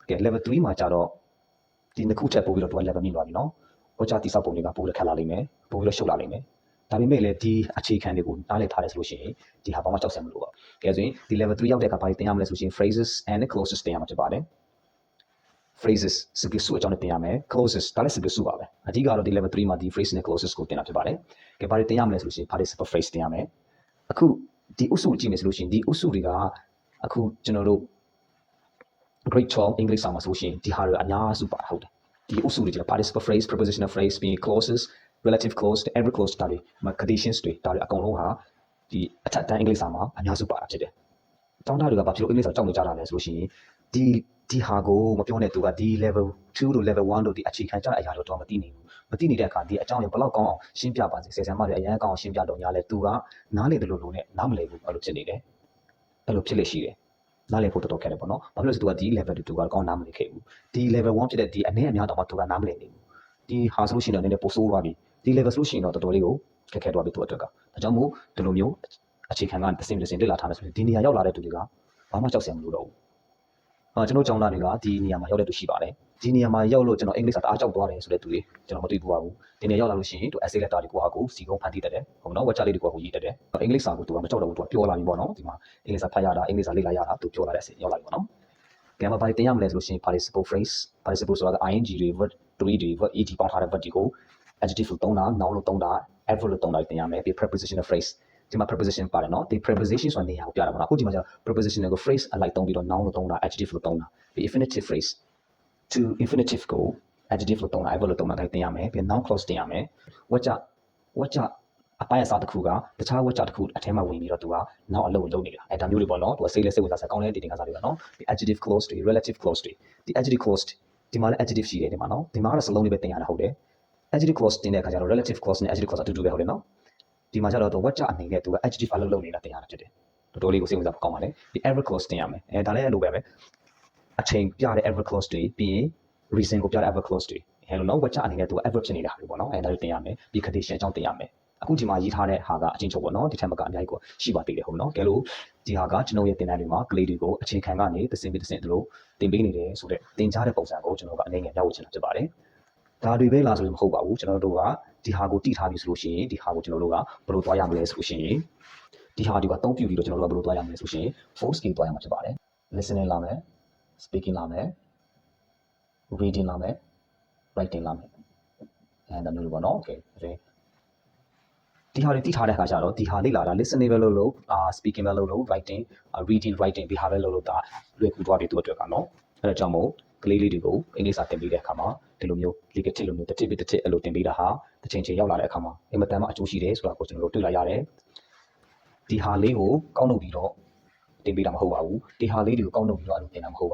ကဲ level 3မှာကြတော့ဒီနှစ်ခုထပ်ပို့ပြီးတော့သူက level မြင့်သွားပြီနော်ဝါကြတိစောက်ပုံတွေကပို့ပြီးခက်လာလိမ့်မယ်ပို့ပြီးတော့ရှုပ်လာလိမ့်မယ်ဒါပေမဲ့လည်းဒီအခြေခံတွေကိုနားလည်ထားတယ်ဆိုလို့ရှိရင်ဒီဟာဘာမှကြောက်စရာမလိုပါဘူးကဲဆိုရင်ဒီ level 3ရောက်တဲ့အခါဘာတွေသင်ရမလဲဆိုရင် phrases and clauses သင်ရမှာဖြစ်ပါတယ် phrases စကားစုအကြောင်းနဲ့သင်ရမယ် clauses ဒါလည်းစကားစုပါပဲအဓိကတော့ဒီ level 3မှာဒီ phrase နဲ့ clauses ကိုသင်တာဖြစ်ပါတယ်ကဲဘာတွေသင်ရမလဲဆိုလို့ရှိရင် participle phrase သင်ရမယ်အခုဒီအုပ်စုကြည့်မယ်ဆိုလို့ရှိရင်ဒီအုပ်စုတွေကအခုကျွန်တော်တို့ grade 12 English စာမှာဆိုရှင်ဒီဟာတွေအများစုပါဟုတ်တယ်ဒီအုပ်စုတွေကျတော့ participle phrase prepositional phrase ပြီး clauses relative clause every clause ဒါတွေ conditions တွေဒါတွေအကုန်လုံးဟာဒီအထက်တန်း English စာမှာအများစုပါတာဖြစ်တယ်အကြောင်းသားတွေကဘာဖြစ်လို့ English စာကြောက်နေကြတာလဲဆိုလို့ရှိရင်ဒီဟာကိုမပြောနဲ့သူကဒီ level 2တို့ level 1တို့ဒီအခြေခံကြတဲ့အရာတွေတော့မသိနေဘူးမသိနေတဲ့အခါဒီအကြောင်းတွေဘယ်လောက်ကောင်းအောင်ရှင်းပြပါစေဆယ်ဆရာမတွေအရင်ကောင်းအောင်ရှင်းပြတော့ညာလဲသူကနားလေတယ်လို့နဲ့နားမလဲဘူးအဲ့လိုဖြစ်နေတယ်အဲ့လိုဖြစ်လေရှိတယ်နားလည်ဖို့တော်တော်ခက်တယ်ပေါ့နော်။ဘာဖြစ်လို့လဲဆိုတော့ဒီ level 2ကကောင်းနားမလည်ခဲ့ဘူး။ဒီ level 1ဖြစ်တဲ့ဒီအနည်းအများတော့မှသူကနားမလည်နေဘူး။ဒီဟာဆိုလို့ရှိရင်တော့နည်းနည်းပိုဆိုးသွားပြီ။ဒီ level ဆိုလို့ရှိရင်တော့တော်တော်လေးကိုခက်ခဲသွားပြီသူ့အတွက်က။ဒါကြောင့်မို့ဒီလိုမျိုးအခြေခံကတစ်စင်လေ့လာထားမယ်ဆိုရင်ဒီနေရာရောက်လာတဲ့သူတွေကဘာမှကြောက်စရာမလိုတော့ဘူး။ကျွန်တော်ကျောင်းသားတွေကဒီနေရာမှာရောက်တဲ့သူရှိပါတယ်။ဒီနေရာမှာရောက်လို့ကျွန်တော်အင်္ဂလိပ်စာတအားကြောက်သွားတယ်ဆိုတဲ့သူတွေကျွန်တော်မတွေ့ဘူးပါဘူး။ဒီနေရာရောက်လာလို့ရှိရင်သူ essay letter တွေကိုဟာကိုစီကုန်းဖန်တီးတတ်တယ်။ဟုတ်နော်ဝက်ချလေးတွေကိုရေးတတ်တယ်။အင်္ဂလိပ်စာကိုသူကမကြောက်တော့ဘူးသူကပြောလာပြီပေါ့နော်။ဒီမှာအင်္ဂလိပ်စာဖတ်ရတာအင်္ဂလိပ်စာလေ့လာရတာသူပြောလာတဲ့အချိန်ရောက်လာပြီပေါ့နော်။ကဲမှာဘာတင်ရမလဲဆိုလို့ရှိရင် participle phrase participle ဆိုတာက ing တွေ verb တွေ verb ed ပေါင်းထားတဲ့ verb တွေကို adjective လို့သုံးတာ noun လို့သုံးတာ adverb လို့သုံးတာတင်ရမယ်ပြီး prepositional phrase ဒီမှာ preposition ပါတယ်နော်ဒီ preposition ဆိုတာနေရာကိုပြတာပေါ့နော်အခုဒီမှာကျတော့ prepositional ကို phrase အလိုက်သုံးပြီးတော့ noun လို့သုံးတာ adjective လို့သုံးတာပြီး infinitive phrase to infinitive ကို adjective လို့သုံးတာ adverb လို့သုံးတာဒါတင်ရမယ်ပြီး noun clause တင်ရမယ်ဝကြအပိုင်းအစားတစ်ခုကတခြားဝက်ချတစ်ခုအထဲမှာဝင်ပြီးတော့သူကနောက်အလုပ်လုပ်နေတာအဲဒါမျိုးတွေပေါ့နော်သူကစိတ်လက်စိတ်ဝင်စားကောင်းတဲ့တင်ကစားတွေပါနော်ဒီ adjective clause တွေ relative clause တွေဒီ adjective clause ဒီမှာလည်း adjective ရှိတယ်ဒီမှာနော်ဒီမှာကတော့စလုံးလေးပဲတင်ရတာဟုတ်တယ် adjective clause တင်တဲ့အခါကျတော့ relative clause နဲ့ adjective clause အတူတူပဲဟုတ်တယ်နော်ဒီမှာကျတော့သူဝက်ချအနေနဲ့သူက adjective အလုပ်လုပ်နေတာတင်ရတာဖြစ်တယ်တော်တော်လေးကိုစိတ်ဝင်စားကောင်းပါလေဒီ adverb clause တင်ရမယ်အဲဒါလည်းအဲ့လိုပဲအချိန်ပြတဲ့ adverb clause တွေပြီးရင် reason ကိုပြတဲ့ adverb clause တွေအဲလိုနော်ဝက်ချအနေနဲ့သူက adverb ဖြစ်နေတာပေါ့နော်အဲဒါတွေတင်ရမယ်ပြီး condition အကြောင်းတင်ရမယ်အခုဒီမှာရေးထားတဲ့ဟာကအချင်းချုပ်ပေါ့နော်ဒီထက်မကအများကြီးကိုရှိပါသေးတယ်ဟုတ်နော်ကဲလို့ဒီဟာကကျွန်တော်ရဲ့သင်တန်းတွေမှာကလေးတွေကိုအခြေခံကနေတစ်စင်ပြီးတစ်စင်သူတို့သင်ပေးနေတယ်ဆိုတော့သင်ကြားတဲ့ပုံစံကိုကျွန်တော်ကအနေငယ်ပြဝချင်တာဖြစ်ပါတယ်ဒါတွေပဲလားဆိုရင်မဟုတ်ပါဘူးကျွန်တော်တို့ကဒီဟာကိုတည်ထားပြီဆိုလို့ရှိရင်ဒီဟာကိုကျွန်တော်တို့ကဘယ်လိုသွားရမလဲဆိုလို့ရှိရင်ဒီဟာဒီကအသုံးပြုပြီးတော့ကျွန်တော်တို့ကဘယ်လိုသွားရမလဲဆိုရှင် 4 skill သွားရမှာဖြစ်ပါတယ် listening လာမယ် speaking လာမယ် reading လာမယ် writing လာမယ်အဲဒါမျိုးလိုပေါ့နော် okay ဒီဟာတွေတည်ထားတဲ့အခါကျတော့ဒီဟာလေ့လာတာ listening ပဲလို့ speaking ပဲလို့ writing reading writing ဒီဟာပဲလို့ဒါလွယ်ကူသွားပြီသူ့အတွက်ကနော်အဲဒါကြောင့်မို့ကလေးလေးတွေကိုအင်္ဂလိပ်စာသင်ပေးတဲ့အခါမှာဒီလိုမျိုး legacy လိုမျိုးတစ်တစ်အဲ့လိုသင်ပေးတာဟာတစ်ချိန်ချိန်ရောက်လာတဲ့အခါမှာအင်မတန်မှအကျိုးရှိတယ်ဆိုတာကိုကျွန်တော်တို့တွေ့လာရတယ်ဒီဟာလေးကိုကောက်နှုတ်ပြီးတော့သင်ပေးတာမဟုတ်ပါဘူးဒီဟာလေးတွေကိုကောက်နှုတ်ပြီးတော့အဲ့လိုသင်တာမဟုတ်ပါ